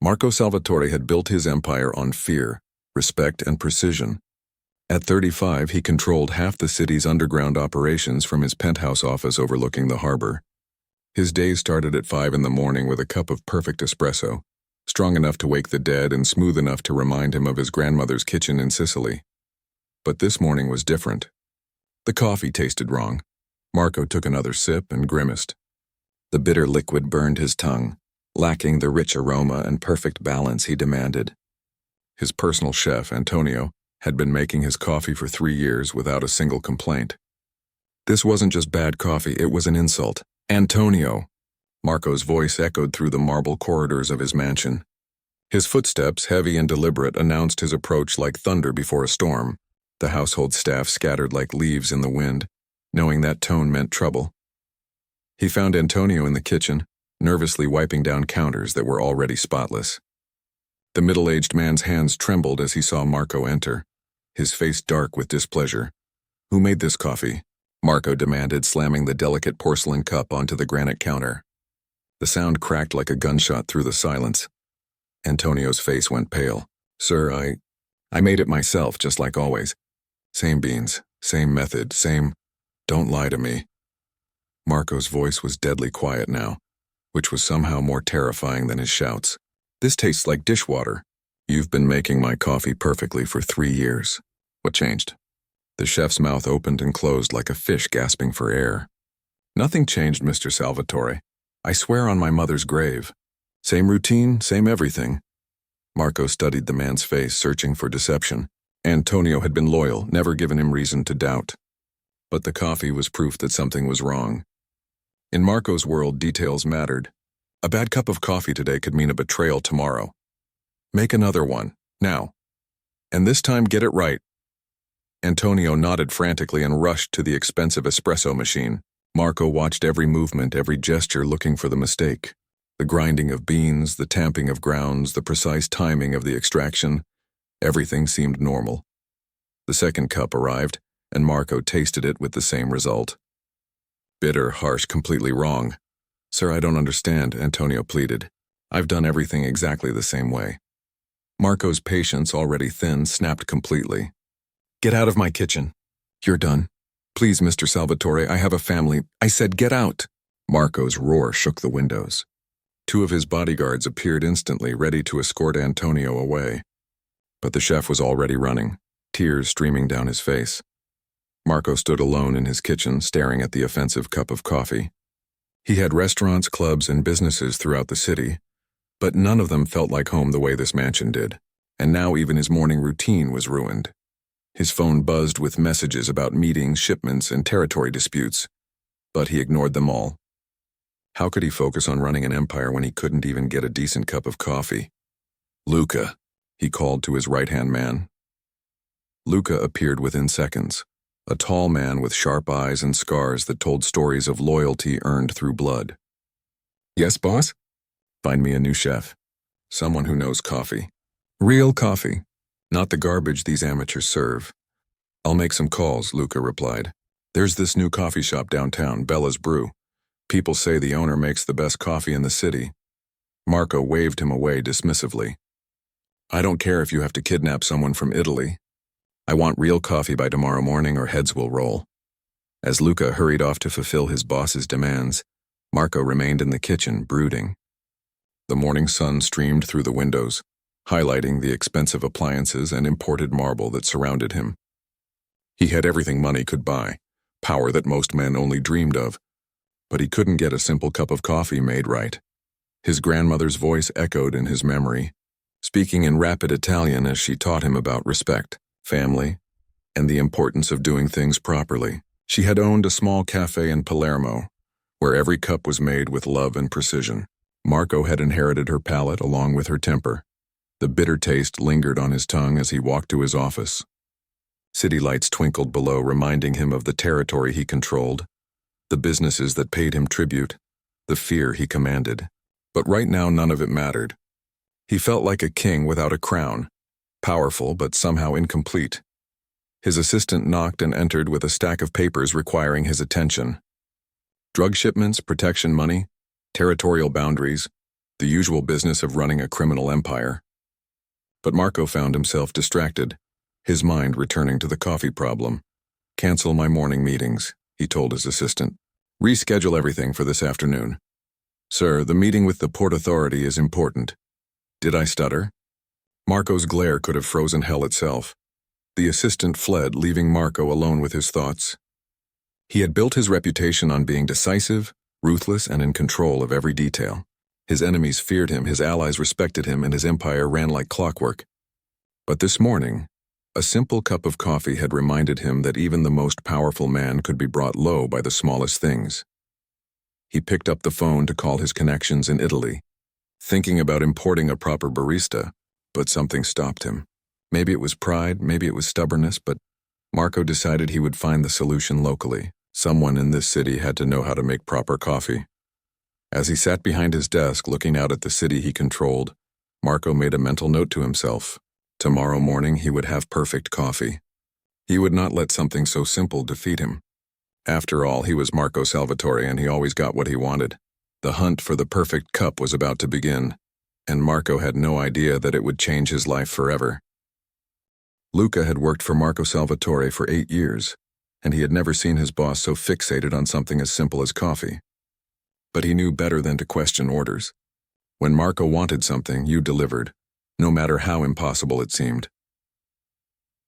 Marco Salvatore had built his empire on fear, respect, and precision. At 35, he controlled half the city's underground operations from his penthouse office overlooking the harbor. His days started at 5 in the morning with a cup of perfect espresso, strong enough to wake the dead and smooth enough to remind him of his grandmother's kitchen in Sicily. But this morning was different. The coffee tasted wrong. Marco took another sip and grimaced. The bitter liquid burned his tongue, lacking the rich aroma and perfect balance he demanded. His personal chef, Antonio, had been making his coffee for 3 years without a single complaint. This wasn't just bad coffee, it was an insult. Antonio! Marco's voice echoed through the marble corridors of his mansion. His footsteps, heavy and deliberate, announced his approach like thunder before a storm. The household staff scattered like leaves in the wind, knowing that tone meant trouble. He found Antonio in the kitchen, nervously wiping down counters that were already spotless. The middle-aged man's hands trembled as he saw Marco enter, his face dark with displeasure. "Who made this coffee?" Marco demanded, slamming the delicate porcelain cup onto the granite counter. The sound cracked like a gunshot through the silence. Antonio's face went pale. "Sir, I made it myself, just like always. Same beans, same method, same... Don't lie to me." Marco's voice was deadly quiet now, which was somehow more terrifying than his shouts. "This tastes like dishwater. You've been making my coffee perfectly for 3 years. What changed?" The chef's mouth opened and closed like a fish gasping for air. "Nothing changed, Mr. Salvatore. I swear on my mother's grave. Same routine, same everything." Marco studied the man's face, searching for deception. Antonio had been loyal, never given him reason to doubt. But the coffee was proof that something was wrong. In Marco's world, details mattered. A bad cup of coffee today could mean a betrayal tomorrow. "Make another one, now. And this time get it right." Antonio nodded frantically and rushed to the expensive espresso machine. Marco watched every movement, every gesture, looking for the mistake. The grinding of beans, the tamping of grounds, the precise timing of the extraction. Everything seemed normal. The second cup arrived, and Marco tasted it with the same result. Bitter, harsh, completely wrong. "Sir, I don't understand," Antonio pleaded. "I've done everything exactly the same way." Marco's patience, already thin, snapped completely. "Get out of my kitchen. You're done. Please, Mr. Salvatore, I have a family. I said get out." Marco's roar shook the windows. 2 of his bodyguards appeared instantly, ready to escort Antonio away. But the chef was already running, tears streaming down his face. Marco stood alone in his kitchen, staring at the offensive cup of coffee. He had restaurants, clubs, and businesses throughout the city, but none of them felt like home the way this mansion did, and now even his morning routine was ruined. His phone buzzed with messages about meetings, shipments, and territory disputes, but he ignored them all. How could he focus on running an empire when he couldn't even get a decent cup of coffee? "Luca," he called to his right-hand man. Luca appeared within seconds, a tall man with sharp eyes and scars that told stories of loyalty earned through blood. "Yes, boss?" "Find me a new chef. Someone who knows coffee. Real coffee. Not the garbage these amateurs serve." "I'll make some calls," Luca replied. "There's this new coffee shop downtown, Bella's Brew. People say the owner makes the best coffee in the city." Marco waved him away dismissively. "I don't care if you have to kidnap someone from Italy. I want real coffee by tomorrow morning or heads will roll." As Luca hurried off to fulfill his boss's demands, Marco remained in the kitchen, brooding. The morning sun streamed through the windows, highlighting the expensive appliances and imported marble that surrounded him. He had everything money could buy, power that most men only dreamed of, but he couldn't get a simple cup of coffee made right. His grandmother's voice echoed in his memory, speaking in rapid Italian as she taught him about respect, family, and the importance of doing things properly. She had owned a small cafe in Palermo, where every cup was made with love and precision. Marco had inherited her palate along with her temper. The bitter taste lingered on his tongue as he walked to his office. City lights twinkled below, reminding him of the territory he controlled, the businesses that paid him tribute, the fear he commanded. But right now none of it mattered. He felt like a king without a crown, powerful but somehow incomplete. His assistant knocked and entered with a stack of papers requiring his attention. Drug shipments, protection money, territorial boundaries, the usual business of running a criminal empire. But Marco found himself distracted, his mind returning to the coffee problem. "Cancel my morning meetings," he told his assistant. "Reschedule everything for this afternoon." "Sir, the meeting with the Port Authority is important." Did I stutter? Marco's glare could have frozen hell itself. The assistant fled, leaving Marco alone with his thoughts. He had built his reputation on being decisive, ruthless, and in control of every detail. His enemies feared him, his allies respected him, and his empire ran like clockwork. But this morning, a simple cup of coffee had reminded him that even the most powerful man could be brought low by the smallest things. He picked up the phone to call his connections in Italy, thinking about importing a proper barista, but something stopped him. Maybe it was pride, maybe it was stubbornness, but Marco decided he would find the solution locally. Someone in this city had to know how to make proper coffee. As he sat behind his desk looking out at the city he controlled, Marco made a mental note to himself. Tomorrow morning he would have perfect coffee. He would not let something so simple defeat him. After all, he was Marco Salvatore and he always got what he wanted. The hunt for the perfect cup was about to begin, and Marco had no idea that it would change his life forever. Luca had worked for Marco Salvatore for 8 years, and he had never seen his boss so fixated on something as simple as coffee. But he knew better than to question orders. When Marco wanted something, you delivered, no matter how impossible it seemed.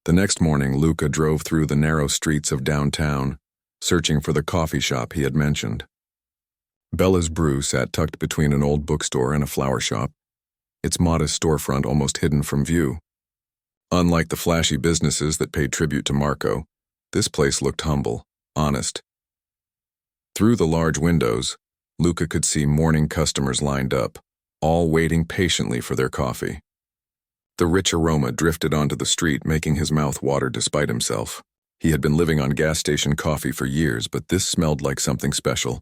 The next morning, Luca drove through the narrow streets of downtown, searching for the coffee shop he had mentioned. Bella's Brew sat tucked between an old bookstore and a flower shop, its modest storefront almost hidden from view. Unlike the flashy businesses that paid tribute to Marco, this place looked humble, honest. Through the large windows, Luca could see morning customers lined up, all waiting patiently for their coffee. The rich aroma drifted onto the street, making his mouth water despite himself. He had been living on gas station coffee for years, but this smelled like something special.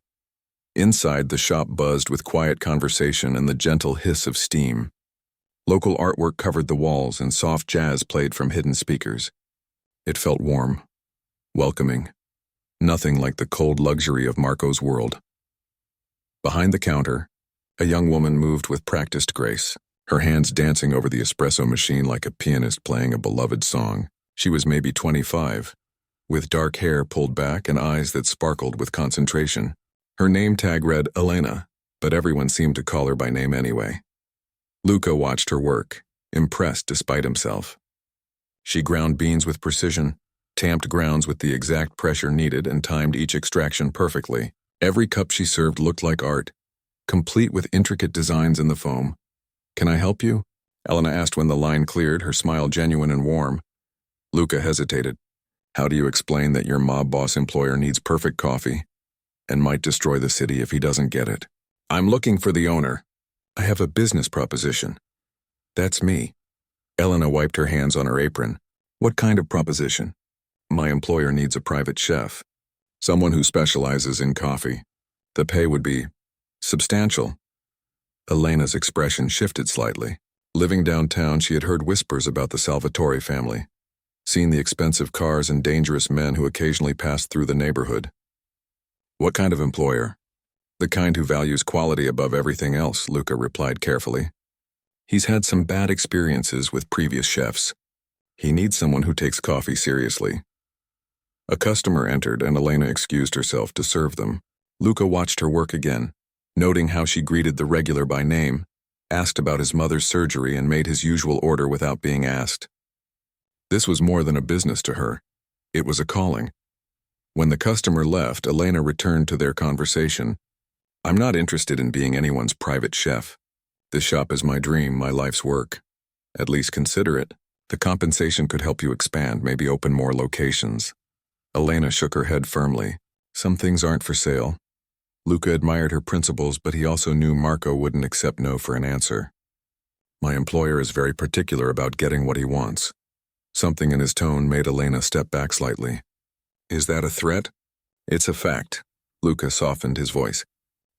Inside, the shop buzzed with quiet conversation and the gentle hiss of steam. Local artwork covered the walls and soft jazz played from hidden speakers. It felt warm, welcoming, nothing like the cold luxury of Marco's world. Behind the counter, a young woman moved with practiced grace, her hands dancing over the espresso machine like a pianist playing a beloved song. She was maybe 25, with dark hair pulled back and eyes that sparkled with concentration. Her name tag read Elena, but everyone seemed to call her by name anyway. Luca watched her work, impressed despite himself. She ground beans with precision, tamped grounds with the exact pressure needed, and timed each extraction perfectly. Every cup she served looked like art, complete with intricate designs in the foam. "Can I help you?" Elena asked when the line cleared, her smile genuine and warm. Luca hesitated. How do you explain that your mob boss employer needs perfect coffee and might destroy the city if he doesn't get it? "I'm looking for the owner. I have a business proposition." "That's me." Elena wiped her hands on her apron. "What kind of proposition?" "My employer needs a private chef, someone who specializes in coffee. The pay would be substantial." Elena's expression shifted slightly. Living downtown, she had heard whispers about the Salvatore family, seen the expensive cars and dangerous men who occasionally passed through the neighborhood. "What kind of employer?" "The kind who values quality above everything else," Luca replied carefully. "He's had some bad experiences with previous chefs. He needs someone who takes coffee seriously." A customer entered and Elena excused herself to serve them. Luca watched her work again, noting how she greeted the regular by name, asked about his mother's surgery, and made his usual order without being asked. This was more than a business to her. It was a calling. When the customer left, Elena returned to their conversation. "I'm not interested in being anyone's private chef. This shop is my dream, my life's work. At least consider it. The compensation could help you expand, maybe open more locations." Elena shook her head firmly. "Some things aren't for sale." Luca admired her principles, but he also knew Marco wouldn't accept no for an answer. "My employer is very particular about getting what he wants." Something in his tone made Elena step back slightly. "Is that a threat?" "It's a fact." Luca softened his voice.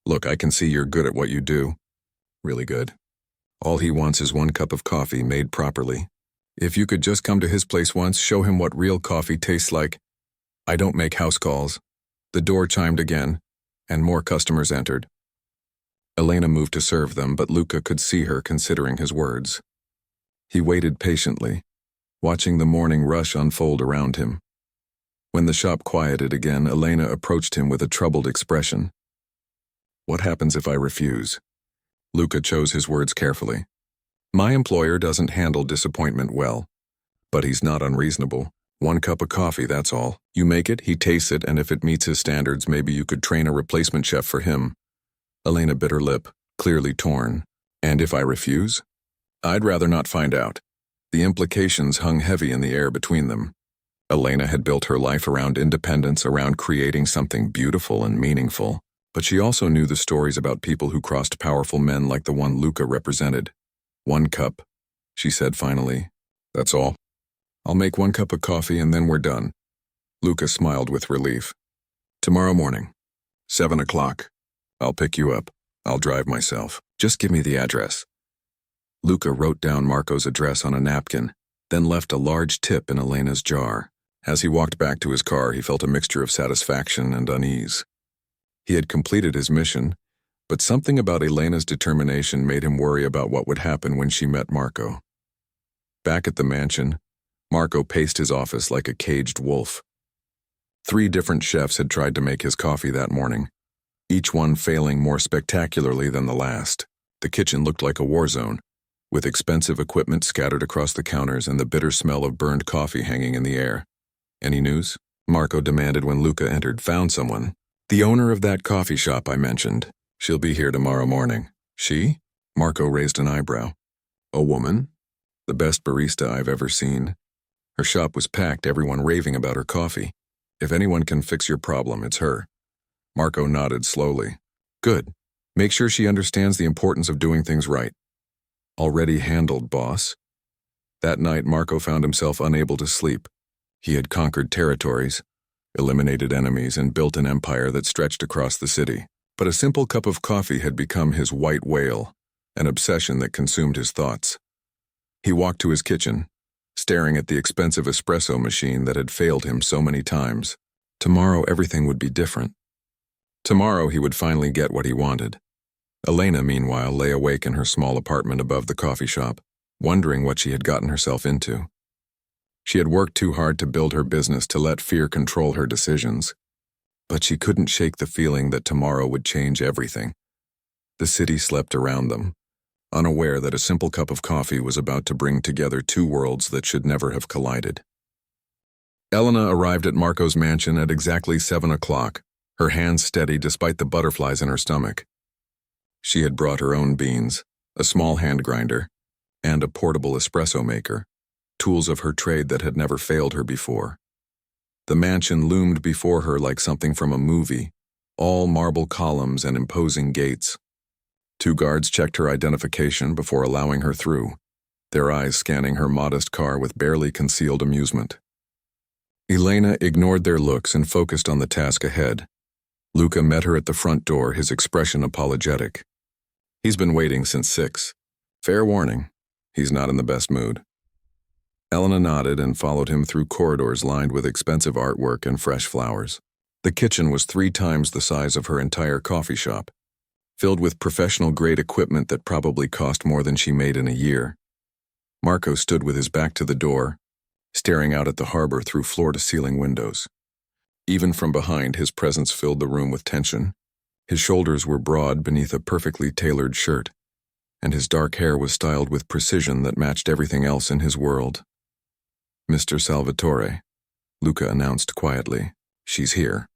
"Look, I can see you're good at what you do. Really good. All he wants is one cup of coffee made properly. If you could just come to his place once, show him what real coffee tastes like." "I don't make house calls." The door chimed again, and more customers entered. Elena moved to serve them, but Luca could see her considering his words. He waited patiently, watching the morning rush unfold around him. When the shop quieted again, Elena approached him with a troubled expression. "What happens if I refuse?" Luca chose his words carefully. "My employer doesn't handle disappointment well, but he's not unreasonable. 1 cup of coffee, that's all. You make it, he tastes it, and if it meets his standards, maybe you could train a replacement chef for him." Elena bit her lip, clearly torn. "And if I refuse?" "I'd rather not find out." The implications hung heavy in the air between them. Elena had built her life around independence, around creating something beautiful and meaningful, but she also knew the stories about people who crossed powerful men like the one Luca represented. 1 cup, she said finally. "That's all? I'll make 1 cup of coffee and then we're done." Luca smiled with relief. "Tomorrow morning, 7 o'clock. I'll pick you up. I'll drive myself. Just give me the address." Luca wrote down Marco's address on a napkin, then left a large tip in Elena's jar. As he walked back to his car, he felt a mixture of satisfaction and unease. He had completed his mission, but something about Elena's determination made him worry about what would happen when she met Marco. Back at the mansion, Marco paced his office like a caged wolf. 3 different chefs had tried to make his coffee that morning, each one failing more spectacularly than the last. The kitchen looked like a war zone, with expensive equipment scattered across the counters and the bitter smell of burned coffee hanging in the air. "Any news?" Marco demanded when Luca entered. "Found someone. The owner of that coffee shop I mentioned. She'll be here tomorrow morning." "She?" Marco raised an eyebrow. "A woman? The best barista I've ever seen. Her shop was packed, everyone raving about her coffee. If anyone can fix your problem, it's her." Marco nodded slowly. "Good. Make sure she understands the importance of doing things right." "Already handled, boss." That night, Marco found himself unable to sleep. He had conquered territories, eliminated enemies, and built an empire that stretched across the city. But a simple cup of coffee had become his white whale, an obsession that consumed his thoughts. He walked to his kitchen, staring at the expensive espresso machine that had failed him so many times. Tomorrow everything would be different. Tomorrow he would finally get what he wanted. Elena, meanwhile, lay awake in her small apartment above the coffee shop, wondering what she had gotten herself into. She had worked too hard to build her business to let fear control her decisions. But she couldn't shake the feeling that tomorrow would change everything. The city slept around them, unaware that a simple cup of coffee was about to bring together 2 worlds that should never have collided. Elena arrived at Marco's mansion at exactly 7 o'clock, her hands steady despite the butterflies in her stomach. She had brought her own beans, a small hand grinder, and a portable espresso maker, tools of her trade that had never failed her before. The mansion loomed before her like something from a movie, all marble columns and imposing gates. 2 guards checked her identification before allowing her through, their eyes scanning her modest car with barely concealed amusement. Elena ignored their looks and focused on the task ahead. Luca met her at the front door, his expression apologetic. "He's been waiting since 6. Fair warning, he's not in the best mood." Elena nodded and followed him through corridors lined with expensive artwork and fresh flowers. The kitchen was 3 times the size of her entire coffee shop, filled with professional-grade equipment that probably cost more than she made in a year. Marco stood with his back to the door, staring out at the harbor through floor-to-ceiling windows. Even from behind, his presence filled the room with tension. His shoulders were broad beneath a perfectly tailored shirt, and his dark hair was styled with precision that matched everything else in his world. "Mr. Salvatore," Luca announced quietly. "She's here."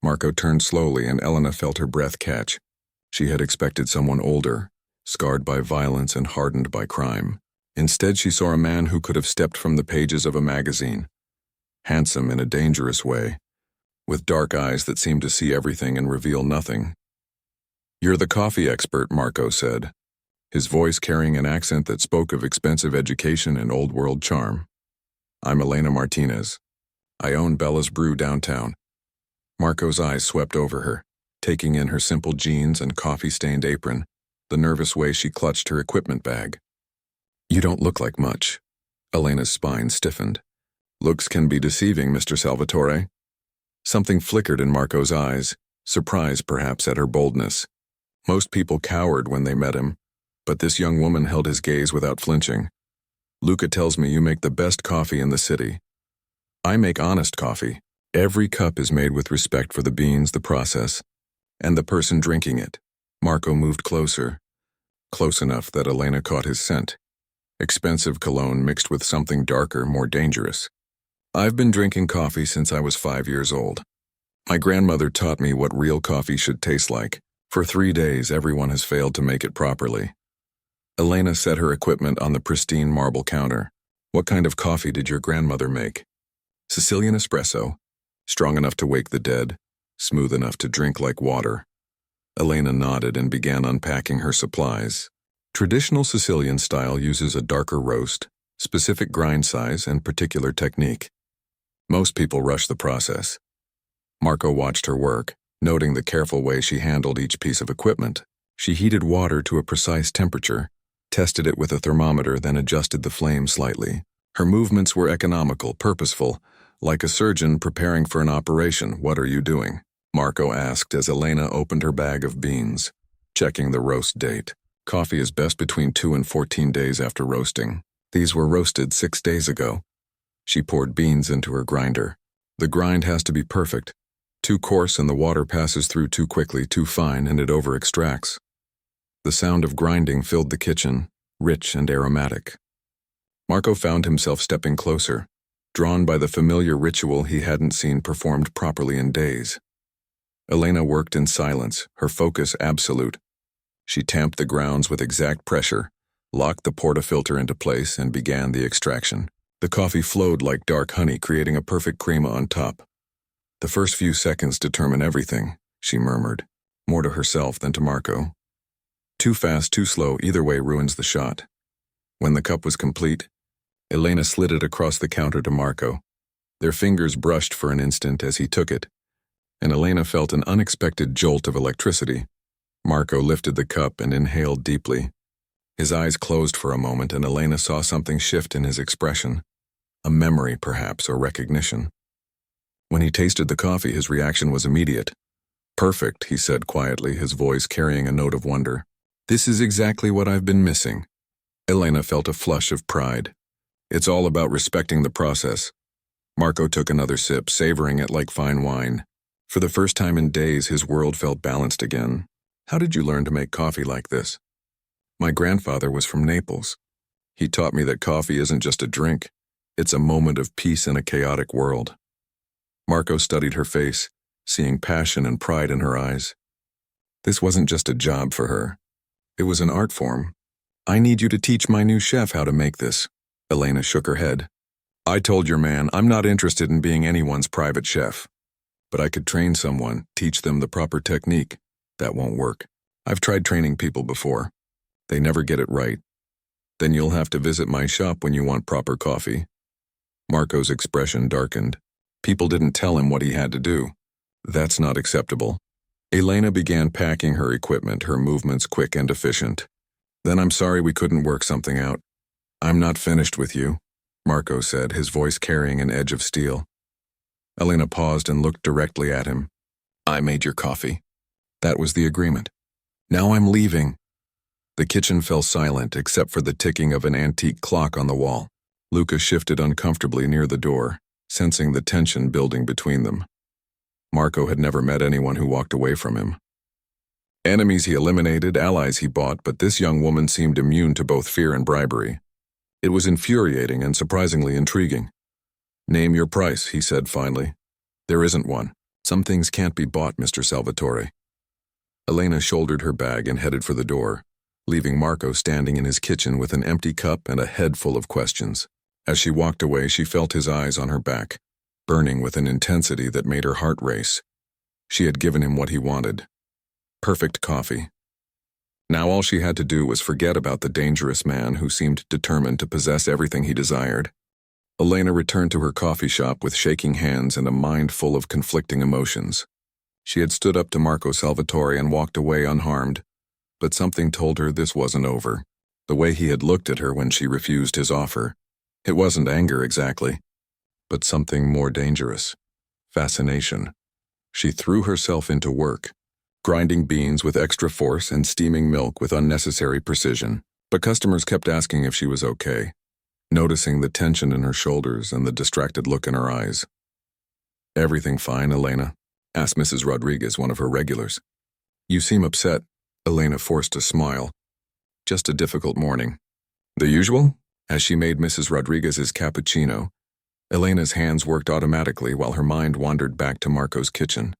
Marco turned slowly and Elena felt her breath catch. She had expected someone older, scarred by violence and hardened by crime. Instead, she saw a man who could have stepped from the pages of a magazine. Handsome in a dangerous way, with dark eyes that seemed to see everything and reveal nothing. "You're the coffee expert," Marco said, his voice carrying an accent that spoke of expensive education and old-world charm. "I'm Elena Martinez. I own Bella's Brew downtown." Marco's eyes swept over her, taking in her simple jeans and coffee-stained apron, the nervous way she clutched her equipment bag. "You don't look like much." Elena's spine stiffened. "Looks can be deceiving, Mr. Salvatore." Something flickered in Marco's eyes, surprise perhaps at her boldness. Most people cowered when they met him, but this young woman held his gaze without flinching. Luca tells me you make the best coffee in the city. I make honest coffee. Every cup is made with respect for the beans, the process, and the person drinking it. Marco moved closer, close enough that Elena caught his scent. Expensive cologne mixed with something darker, more dangerous. I've been drinking coffee since I was 5 years old. My grandmother taught me what real coffee should taste like. For 3 days, everyone has failed to make it properly. Elena set her equipment on the pristine marble counter. What kind of coffee did your grandmother make? Sicilian espresso, strong enough to wake the dead, smooth enough to drink like water. Elena nodded and began unpacking her supplies. Traditional Sicilian style uses a darker roast, specific grind size, and particular technique. Most people rush the process. Marco watched her work, noting the careful way she handled each piece of equipment. She heated water to a precise temperature, tested it with a thermometer, then adjusted the flame slightly. Her movements were economical, purposeful, like a surgeon preparing for an operation. What are you doing? Marco asked as Elena opened her bag of beans, checking the roast date. Coffee is best between 2 and 14 days after roasting. These were roasted 6 days ago. She poured beans into her grinder. The grind has to be perfect. Too coarse and the water passes through too quickly, too fine and it over-extracts. The sound of grinding filled the kitchen, rich and aromatic. Marco found himself stepping closer, drawn by the familiar ritual he hadn't seen performed properly in days. Elena worked in silence, her focus absolute. She tamped the grounds with exact pressure, locked the portafilter into place, and began the extraction. The coffee flowed like dark honey, creating a perfect crema on top. The first few seconds determine everything, she murmured, more to herself than to Marco. Too fast, too slow, either way ruins the shot. When the cup was complete, Elena slid it across the counter to Marco. Their fingers brushed for an instant as he took it, and Elena felt an unexpected jolt of electricity. Marco lifted the cup and inhaled deeply. His eyes closed for a moment, and Elena saw something shift in his expression. A memory, perhaps, or recognition. When he tasted the coffee, his reaction was immediate. Perfect, he said quietly, his voice carrying a note of wonder. This is exactly what I've been missing. Elena felt a flush of pride. It's all about respecting the process. Marco took another sip, savoring it like fine wine. For the first time in days, his world felt balanced again. How did you learn to make coffee like this? My grandfather was from Naples. He taught me that coffee isn't just a drink. It's a moment of peace in a chaotic world. Marco studied her face, seeing passion and pride in her eyes. This wasn't just a job for her. It was an art form. I need you to teach my new chef how to make this. Elena shook her head. I told your man I'm not interested in being anyone's private chef. But I could train someone, teach them the proper technique. That won't work. I've tried training people before. They never get it right. Then you'll have to visit my shop when you want proper coffee. Marco's expression darkened. People didn't tell him what he had to do. That's not acceptable. Elena began packing her equipment, her movements quick and efficient. Then I'm sorry we couldn't work something out. I'm not finished with you, Marco said, his voice carrying an edge of steel. Elena paused and looked directly at him. I made your coffee. That was the agreement. Now I'm leaving. The kitchen fell silent except for the ticking of an antique clock on the wall. Luca shifted uncomfortably near the door, sensing the tension building between them. Marco had never met anyone who walked away from him. Enemies he eliminated, allies he bought, but this young woman seemed immune to both fear and bribery. It was infuriating and surprisingly intriguing. Name your price, he said finally. There isn't one. Some things can't be bought, Mr. Salvatore. Elena shouldered her bag and headed for the door, leaving Marco standing in his kitchen with an empty cup and a head full of questions. As she walked away, she felt his eyes on her back, burning with an intensity that made her heart race. She had given him what he wanted. Perfect coffee. Now all she had to do was forget about the dangerous man who seemed determined to possess everything he desired. Elena returned to her coffee shop with shaking hands and a mind full of conflicting emotions. She had stood up to Marco Salvatore and walked away unharmed, but something told her this wasn't over. The way he had looked at her when she refused his offer. It wasn't anger exactly, but something more dangerous. Fascination. She threw herself into work, grinding beans with extra force and steaming milk with unnecessary precision. But customers kept asking if she was okay, noticing the tension in her shoulders and the distracted look in her eyes. "Everything fine, Elena?" asked Mrs. Rodriguez, one of her regulars. "You seem upset." Elena forced a smile. "Just a difficult morning." "The usual?" As she made Mrs. Rodriguez's cappuccino, Elena's hands worked automatically while her mind wandered back to Marco's kitchen.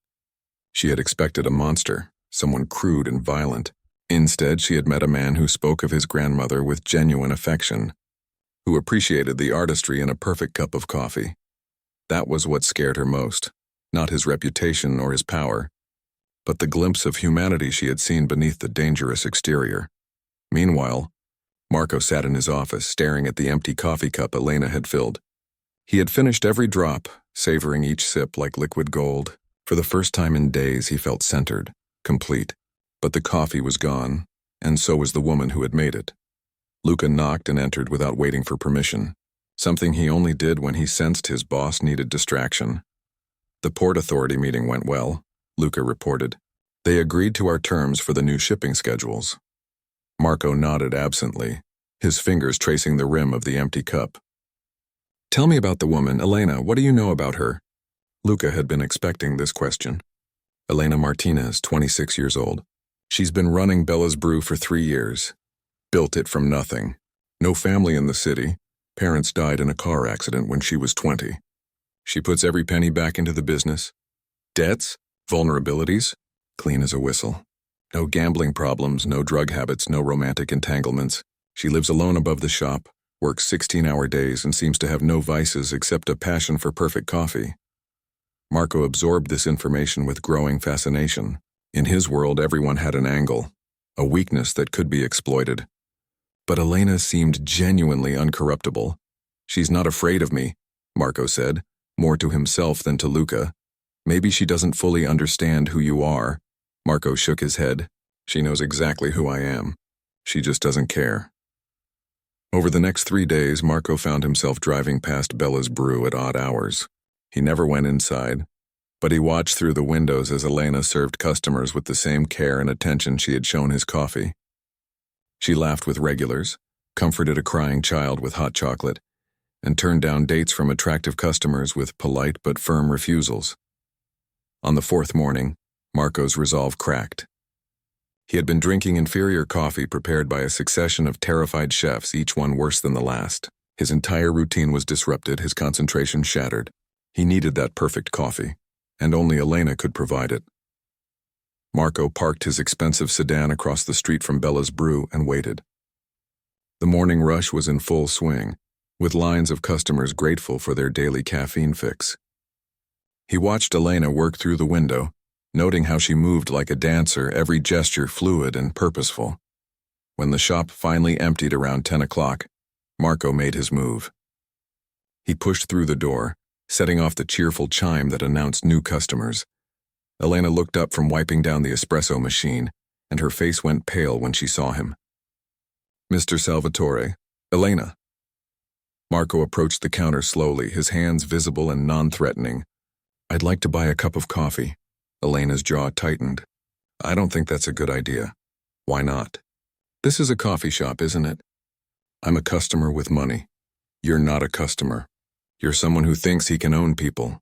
She had expected a monster, someone crude and violent. Instead, she had met a man who spoke of his grandmother with genuine affection, who appreciated the artistry in a perfect cup of coffee. That was what scared her most, not his reputation or his power, but the glimpse of humanity she had seen beneath the dangerous exterior. Meanwhile, Marco sat in his office, staring at the empty coffee cup Elena had filled. He had finished every drop, savoring each sip like liquid gold. For the first time in days, he felt centered, complete. But the coffee was gone, and so was the woman who had made it. Luca knocked and entered without waiting for permission, something he only did when he sensed his boss needed distraction. "The Port Authority meeting went well," Luca reported. "They agreed to our terms for the new shipping schedules." Marco nodded absently, his fingers tracing the rim of the empty cup. "Tell me about the woman, Elena. What do you know about her?" Luca had been expecting this question. Elena Martinez, 26 years old. She's been running Bella's Brew for 3 years. Built it from nothing. No family in the city. Parents died in a car accident when she was 20. She puts every penny back into the business. Debts? Vulnerabilities? Clean as a whistle. No gambling problems, no drug habits, no romantic entanglements. She lives alone above the shop, works 16-hour days, and seems to have no vices except a passion for perfect coffee. Marco absorbed this information with growing fascination. In his world, everyone had an angle, a weakness that could be exploited. But Elena seemed genuinely uncorruptible. "She's not afraid of me," Marco said, more to himself than to Luca. "Maybe she doesn't fully understand who you are." Marco shook his head. "She knows exactly who I am. She just doesn't care." Over the next 3 days, Marco found himself driving past Bella's Brew at odd hours. He never went inside, but he watched through the windows as Elena served customers with the same care and attention she had shown his coffee. She laughed with regulars, comforted a crying child with hot chocolate, and turned down dates from attractive customers with polite but firm refusals. On the 4th morning, Marco's resolve cracked. He had been drinking inferior coffee prepared by a succession of terrified chefs, each one worse than the last. His entire routine was disrupted, his concentration shattered. He needed that perfect coffee, and only Elena could provide it. Marco parked his expensive sedan across the street from Bella's Brew and waited. The morning rush was in full swing, with lines of customers grateful for their daily caffeine fix. He watched Elena work through the window, noting how she moved like a dancer, every gesture fluid and purposeful. When the shop finally emptied around 10 o'clock, Marco made his move. He pushed through the door, setting off the cheerful chime that announced new customers. Elena looked up from wiping down the espresso machine, and her face went pale when she saw him. "Mr. Salvatore, Elena." Marco approached the counter slowly, his hands visible and non-threatening. "I'd like to buy a cup of coffee." Elena's jaw tightened. "I don't think that's a good idea." "Why not?" "This is a coffee shop, isn't it?" "I'm a customer with money. You're not a customer. You're someone who thinks he can own people."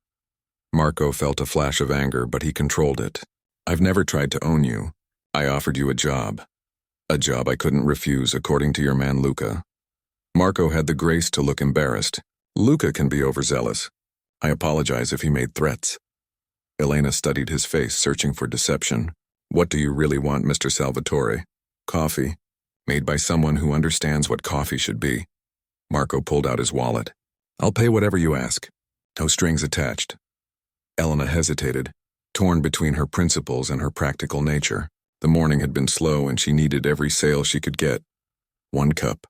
Marco felt a flash of anger, but he controlled it. "I've never tried to own you. I offered you a job. A job I couldn't refuse, according to your man Luca." Marco had the grace to look embarrassed. "Luca can be overzealous. I apologize if he made threats." Elena studied his face, searching for deception. "What do you really want, Mr. Salvatore?" "Coffee, made by someone who understands what coffee should be." Marco pulled out his wallet. "I'll pay whatever you ask. No strings attached." Elena hesitated, torn between her principles and her practical nature. The morning had been slow and she needed every sale she could get. "1 cup,"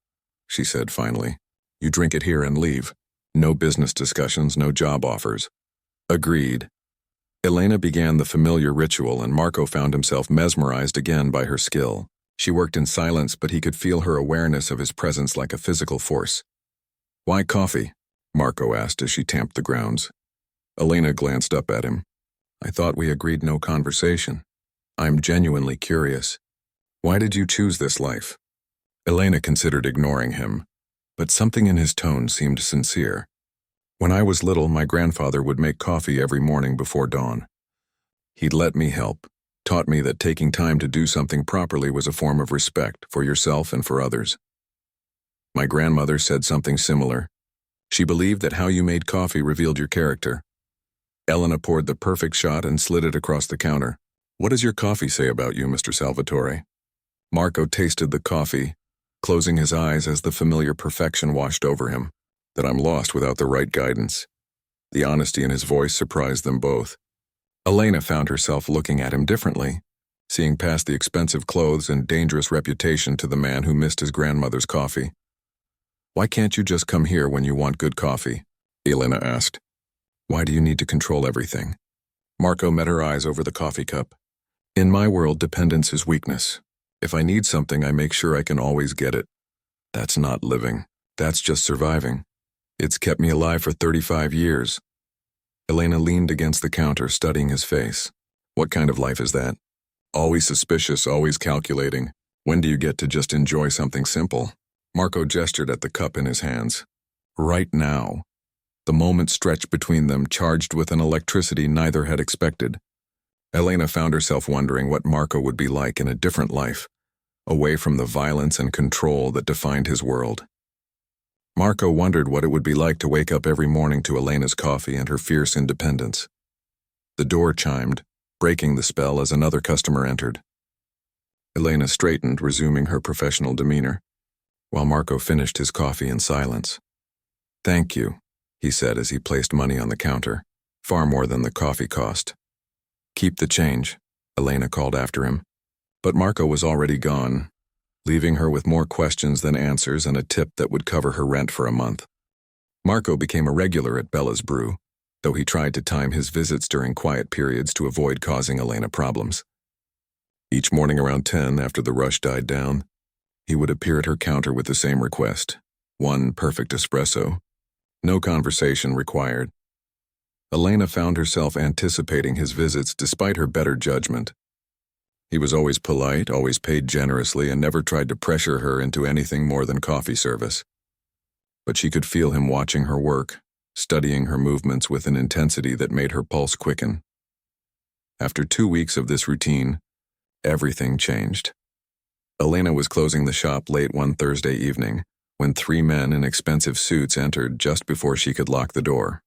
she said finally. "You drink it here and leave. No business discussions, no job offers." "Agreed." Elena began the familiar ritual, and Marco found himself mesmerized again by her skill. She worked in silence, but he could feel her awareness of his presence like a physical force. "Why coffee?" Marco asked as she tamped the grounds. Elena glanced up at him. "I thought we agreed no conversation." I'm genuinely curious. Why did you choose this life? Elena considered ignoring him, but something in his tone seemed sincere. When I was little, my grandfather would make coffee every morning before dawn. He'd let me help, taught me that taking time to do something properly was a form of respect for yourself and for others. My grandmother said something similar. She believed that how you made coffee revealed your character. Elena poured the perfect shot and slid it across the counter. What does your coffee say about you, Mr. Salvatore? Marco tasted the coffee, closing his eyes as the familiar perfection washed over him. That I'm lost without the right guidance. The honesty in his voice surprised them both. Elena found herself looking at him differently, seeing past the expensive clothes and dangerous reputation to the man who missed his grandmother's coffee. Why can't you just come here when you want good coffee? Elena asked. Why do you need to control everything? Marco met her eyes over the coffee cup. In my world, dependence is weakness. If I need something, I make sure I can always get it. That's not living. That's just surviving. It's kept me alive for 35 years. Elena leaned against the counter, studying his face. What kind of life is that? Always suspicious, always calculating. When do you get to just enjoy something simple? Marco gestured at the cup in his hands. Right now. The moment stretched between them, charged with an electricity neither had expected. Elena found herself wondering what Marco would be like in a different life, away from the violence and control that defined his world. Marco wondered what it would be like to wake up every morning to Elena's coffee and her fierce independence. The door chimed, breaking the spell as another customer entered. Elena straightened, resuming her professional demeanor, while Marco finished his coffee in silence. Thank you, he said as he placed money on the counter, far more than the coffee cost. Keep the change, Elena called after him. But Marco was already gone, leaving her with more questions than answers and a tip that would cover her rent for a month. Marco became a regular at Bella's Brew, though he tried to time his visits during quiet periods to avoid causing Elena problems. Each morning around 10, after the rush died down, he would appear at her counter with the same request, one perfect espresso. No conversation required. Elena found herself anticipating his visits despite her better judgment. He was always polite, always paid generously, and never tried to pressure her into anything more than coffee service. But she could feel him watching her work, studying her movements with an intensity that made her pulse quicken. After 2 weeks of this routine, everything changed. Elena was closing the shop late one Thursday evening when 3 men in expensive suits entered just before she could lock the door.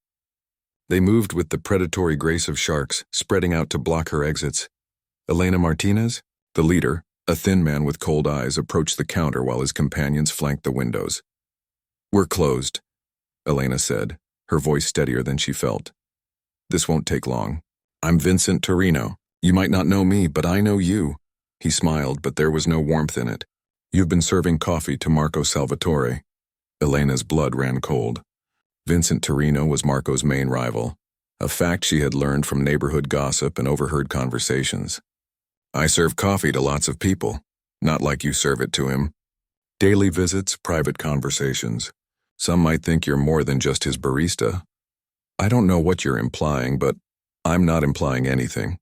They moved with the predatory grace of sharks, spreading out to block her exits. Elena Martinez, the leader, a thin man with cold eyes, approached the counter while his companions flanked the windows. We're closed, Elena said, her voice steadier than she felt. This won't take long. I'm Vincent Torino. You might not know me, but I know you. He smiled, but there was no warmth in it. You've been serving coffee to Marco Salvatore. Elena's blood ran cold. Vincent Torino was Marco's main rival, a fact she had learned from neighborhood gossip and overheard conversations. I serve coffee to lots of people, not like you serve it to him. Daily visits, private conversations. Some might think you're more than just his barista. I don't know what you're implying, but I'm not implying anything.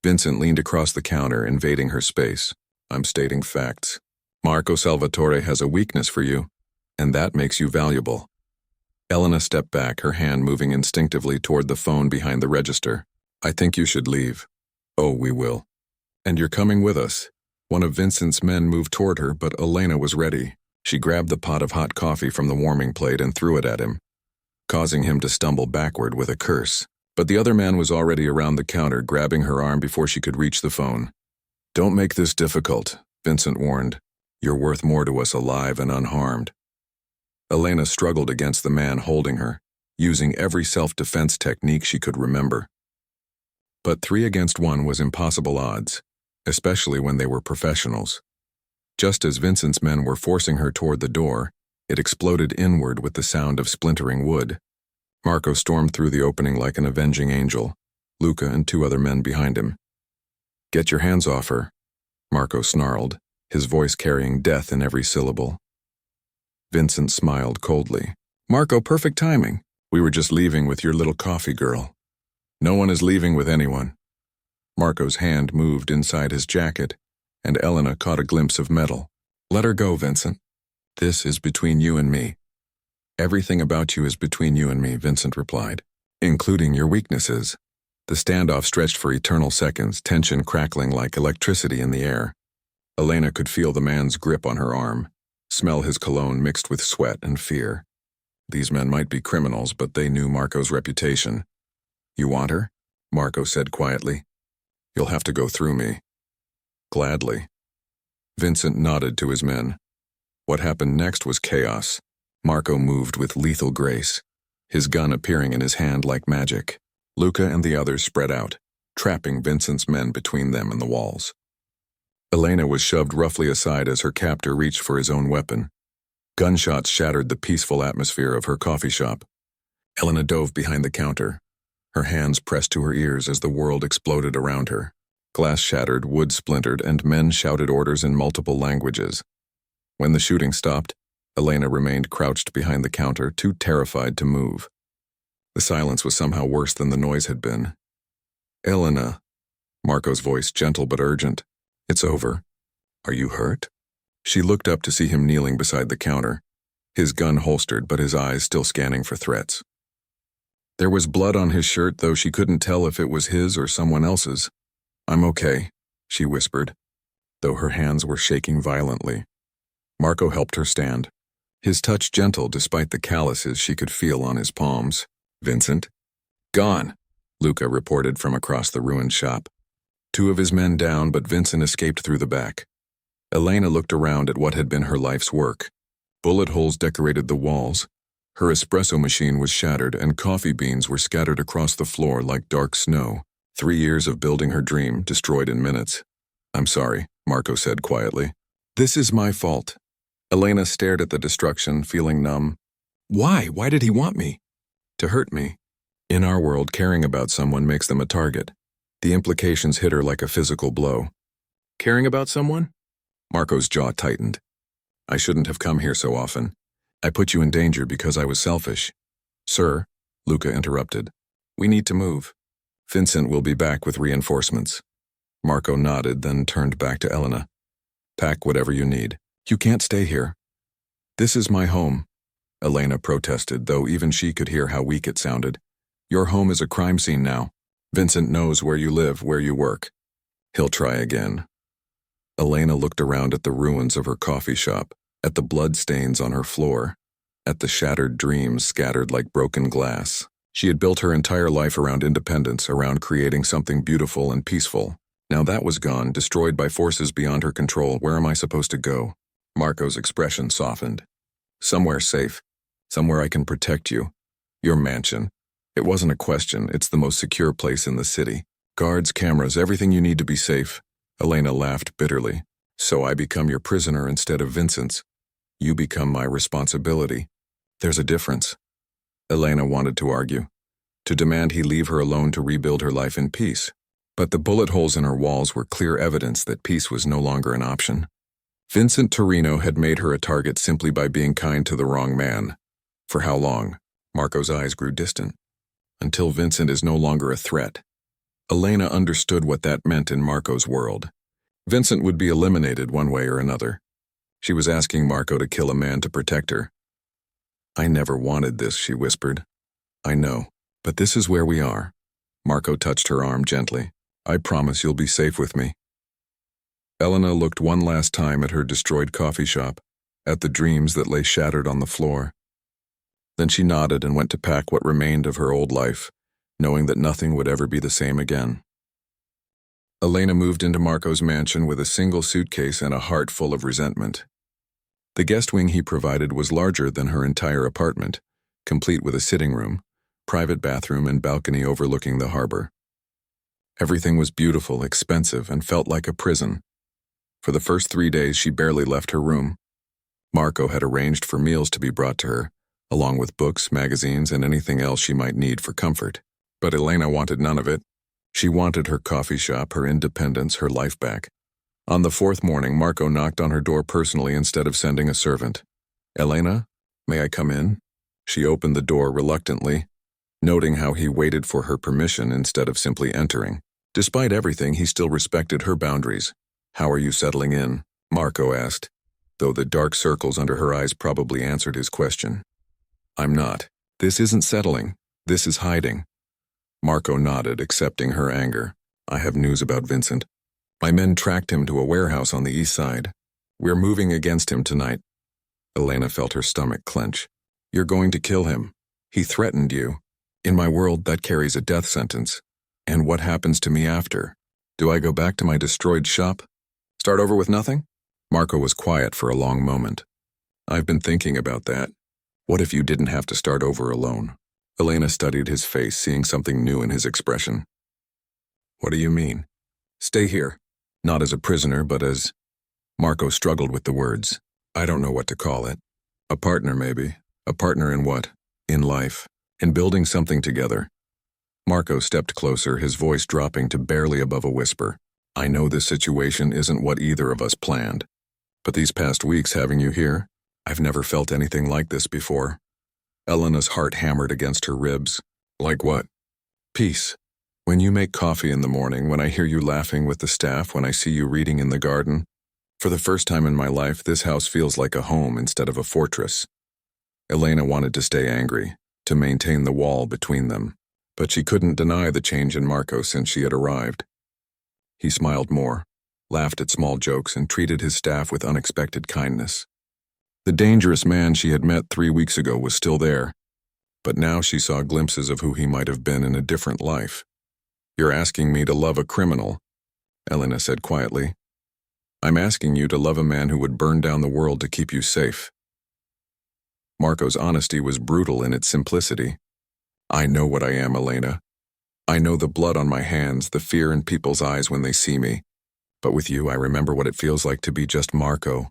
Vincent leaned across the counter, invading her space. I'm stating facts. Marco Salvatore has a weakness for you, and that makes you valuable. Elena stepped back, her hand moving instinctively toward the phone behind the register. I think you should leave. Oh, we will. And you're coming with us. One of Vincent's men moved toward her, but Elena was ready. She grabbed the pot of hot coffee from the warming plate and threw it at him, causing him to stumble backward with a curse. But the other man was already around the counter, grabbing her arm before she could reach the phone. Don't make this difficult, Vincent warned. You're worth more to us alive and unharmed. Elena struggled against the man holding her, using every self-defense technique she could remember. But 3 against 1 was impossible odds, especially when they were professionals. Just as Vincent's men were forcing her toward the door, it exploded inward with the sound of splintering wood. Marco stormed through the opening like an avenging angel, Luca and 2 other men behind him. Get your hands off her, Marco snarled, his voice carrying death in every syllable. Vincent smiled coldly. Marco, perfect timing. We were just leaving with your little coffee girl. No one is leaving with anyone. Marco's hand moved inside his jacket, and Elena caught a glimpse of metal. "Let her go, Vincent. This is between you and me." "Everything about you is between you and me," Vincent replied, "including your weaknesses." The standoff stretched for eternal seconds, tension crackling like electricity in the air. Elena could feel the man's grip on her arm, smell his cologne mixed with sweat and fear. These men might be criminals, but they knew Marco's reputation. "You want her?" Marco said quietly. "You'll have to go through me." "Gladly." Vincent nodded to his men. What happened next was chaos. Marco moved with lethal grace, his gun appearing in his hand like magic. Luca and the others spread out, trapping Vincent's men between them and the walls. Elena was shoved roughly aside as her captor reached for his own weapon. Gunshots shattered the peaceful atmosphere of her coffee shop. Elena dove behind the counter, her hands pressed to her ears as the world exploded around her. Glass shattered, wood splintered, and men shouted orders in multiple languages. When the shooting stopped, Elena remained crouched behind the counter, too terrified to move. The silence was somehow worse than the noise had been. "Elena," Marco's voice gentle but urgent, "it's over. Are you hurt?" She looked up to see him kneeling beside the counter, his gun holstered but his eyes still scanning for threats. There was blood on his shirt, though she couldn't tell if it was his or someone else's. "I'm okay," she whispered, though her hands were shaking violently. Marco helped her stand, his touch gentle despite the calluses she could feel on his palms. "Vincent?" "Gone," Luca reported from across the ruined shop. Two of his men down, but Vincent escaped through the back. Elena looked around at what had been her life's work. Bullet holes decorated the walls. Her espresso machine was shattered, and coffee beans were scattered across the floor like dark snow. 3 years of building her dream, destroyed in minutes. "I'm sorry," Marco said quietly. "This is my fault." Elena stared at the destruction, feeling numb. "Why? Why did he want me?" "To hurt me." In our world, caring about someone makes them a target. The implications hit her like a physical blow. "Caring about someone?" Marco's jaw tightened. "I shouldn't have come here so often. I put you in danger because I was selfish." "Sir," Luca interrupted, "we need to move. Vincent will be back with reinforcements." Marco nodded, then turned back to Elena. "Pack whatever you need. You can't stay here." "This is my home," Elena protested, though even she could hear how weak it sounded. "Your home is a crime scene now. Vincent knows where you live, where you work. He'll try again." Elena looked around at the ruins of her coffee shop, at the blood stains on her floor, at the shattered dreams scattered like broken glass. She had built her entire life around independence, around creating something beautiful and peaceful. Now that was gone, destroyed by forces beyond her control. "Where am I supposed to go?" Marco's expression softened. "Somewhere safe. Somewhere I can protect you. Your mansion. It wasn't a question. It's the most secure place in the city. Guards, cameras, everything you need to be safe." Elena laughed bitterly. "So I become your prisoner instead of Vincent's. You become my responsibility. There's a difference." Elena wanted to argue, to demand he leave her alone to rebuild her life in peace. But the bullet holes in her walls were clear evidence that peace was no longer an option. Vincent Torino had made her a target simply by being kind to the wrong man. For how long? Marco's eyes grew distant. Until Vincent is no longer a threat. Elena understood what that meant in Marco's world. Vincent would be eliminated one way or another. She was asking Marco to kill a man to protect her. "I never wanted this," she whispered. "I know, but this is where we are." Marco touched her arm gently. "I promise you'll be safe with me." Elena looked one last time at her destroyed coffee shop, at the dreams that lay shattered on the floor. Then she nodded and went to pack what remained of her old life, knowing that nothing would ever be the same again. Elena moved into Marco's mansion with a single suitcase and a heart full of resentment. The guest wing he provided was larger than her entire apartment, complete with a sitting room, private bathroom, and balcony overlooking the harbor. Everything was beautiful, expensive, and felt like a prison. For the first 3 days, she barely left her room. Marco had arranged for meals to be brought to her, along with books, magazines, and anything else she might need for comfort. But Elena wanted none of it. She wanted her coffee shop, her independence, her life back. On the 4th morning, Marco knocked on her door personally instead of sending a servant. "Elena, may I come in?" She opened the door reluctantly, noting how he waited for her permission instead of simply entering. Despite everything, he still respected her boundaries. "How are you settling in?" Marco asked, though the dark circles under her eyes probably answered his question. "I'm not. This isn't settling. This is hiding." Marco nodded, accepting her anger. "I have news about Vincent. My men tracked him to a warehouse on the east side. We're moving against him tonight." Elena felt her stomach clench. "You're going to kill him. He threatened you. In my world, that carries a death sentence. And what happens to me after? Do I go back to my destroyed shop? Start over with nothing?" Marco was quiet for a long moment. "I've been thinking about that. What if you didn't have to start over alone?" Elena studied his face, seeing something new in his expression. "What do you mean?" "Stay here. Not as a prisoner, but as—" Marco struggled with the words. "I don't know what to call it. A partner, maybe. A partner in what? In life. In building something together." Marco stepped closer, his voice dropping to barely above a whisper. "I know this situation isn't what either of us planned. But these past weeks having you here, I've never felt anything like this before." Elena's heart hammered against her ribs. "Like what?" "Peace. When you make coffee in the morning, when I hear you laughing with the staff, when I see you reading in the garden. For the first time in my life, this house feels like a home instead of a fortress." Elena wanted to stay angry, to maintain the wall between them, but she couldn't deny the change in Marco since she had arrived. He smiled more, laughed at small jokes, and treated his staff with unexpected kindness. The dangerous man she had met 3 weeks ago was still there, but now she saw glimpses of who he might have been in a different life. "You're asking me to love a criminal," Elena said quietly. "I'm asking you to love a man who would burn down the world to keep you safe." Marco's honesty was brutal in its simplicity. "I know what I am, Elena. I know the blood on my hands, the fear in people's eyes when they see me. But with you, I remember what it feels like to be just Marco,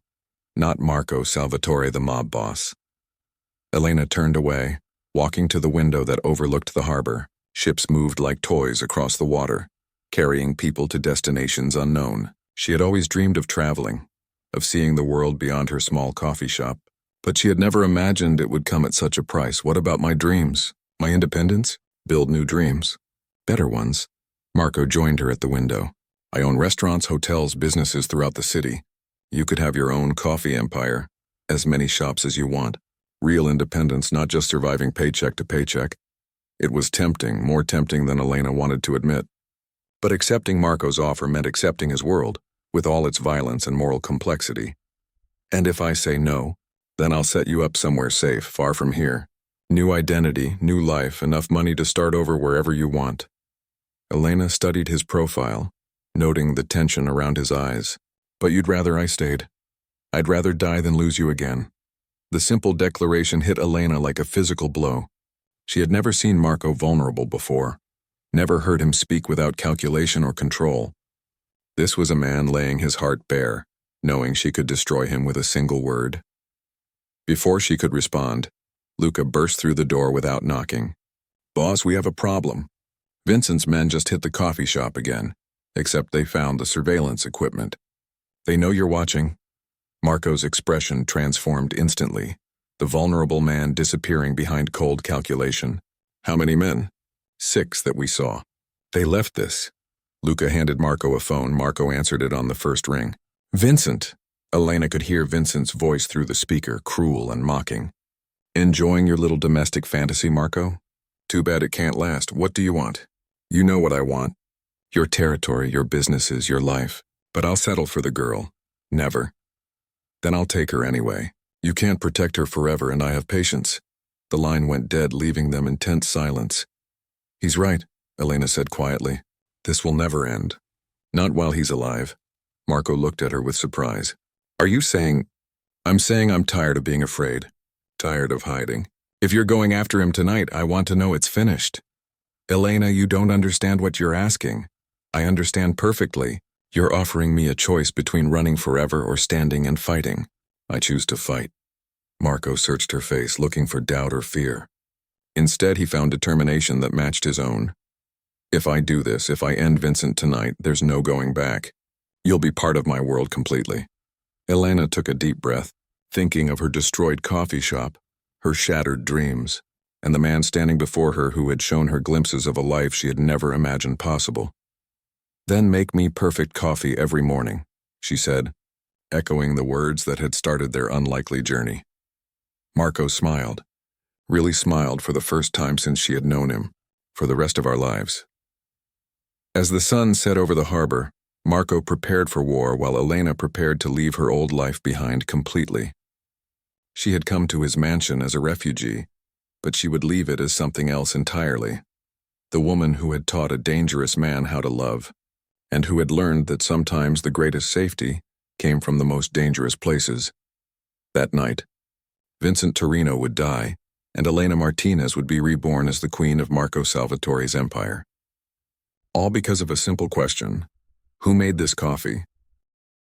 not Marco Salvatore, the mob boss." Elena turned away, walking to the window that overlooked the harbor. Ships moved like toys across the water, carrying people to destinations unknown. She had always dreamed of traveling, of seeing the world beyond her small coffee shop, but she had never imagined it would come at such a price. "What about my dreams? My independence? Build new dreams. Better ones." Marco joined her at the window. "I own restaurants, hotels, businesses throughout the city. You could have your own coffee empire, as many shops as you want. Real independence, not just surviving paycheck to paycheck." It was tempting, more tempting than Elena wanted to admit. But accepting Marco's offer meant accepting his world, with all its violence and moral complexity. "And if I say no, then I'll set you up somewhere safe, far from here. New identity, new life, enough money to start over wherever you want." Elena studied his profile, noting the tension around his eyes. "But you'd rather I stayed. I'd rather die than lose you again." The simple declaration hit Elena like a physical blow. She had never seen Marco vulnerable before, never heard him speak without calculation or control. This was a man laying his heart bare, knowing she could destroy him with a single word. Before she could respond, Luca burst through the door without knocking. "Boss, we have a problem. Vincent's men just hit the coffee shop again, except they found the surveillance equipment. They know you're watching." Marco's expression transformed instantly, the vulnerable man disappearing behind cold calculation. "How many men?" "6 that we saw. They left this." Luca handed Marco a phone. Marco answered it on the first ring. "Vincent!" Elena could hear Vincent's voice through the speaker, cruel and mocking. "Enjoying your little domestic fantasy, Marco? Too bad it can't last. What do you want?" "You know what I want. Your territory, your businesses, your life. But I'll settle for the girl. Never." "Then I'll take her anyway. You can't protect her forever, and I have patience." The line went dead, leaving them in tense silence. "He's right," Elena said quietly. "This will never end. Not while he's alive." Marco looked at her with surprise. "Are you saying—" "I'm saying I'm tired of being afraid. Tired of hiding. If you're going after him tonight, I want to know it's finished." "Elena, you don't understand what you're asking." "I understand perfectly. You're offering me a choice between running forever or standing and fighting. I choose to fight." Marco searched her face, looking for doubt or fear. Instead, he found determination that matched his own. "If I do this, if I end Vincent tonight, there's no going back. You'll be part of my world completely." Elena took a deep breath, thinking of her destroyed coffee shop, her shattered dreams, and the man standing before her who had shown her glimpses of a life she had never imagined possible. Then make me perfect coffee every morning, she said, echoing the words that had started their unlikely journey. Marco smiled, really smiled for the first time since she had known him, for the rest of our lives. As the sun set over the harbor, Marco prepared for war while Elena prepared to leave her old life behind completely. She had come to his mansion as a refugee, but she would leave it as something else entirely. The woman who had taught a dangerous man how to love, and who had learned that sometimes the greatest safety came from the most dangerous places. That night, Vincent Torino would die, and Elena Martinez would be reborn as the queen of Marco Salvatore's empire. All because of a simple question: who made this coffee?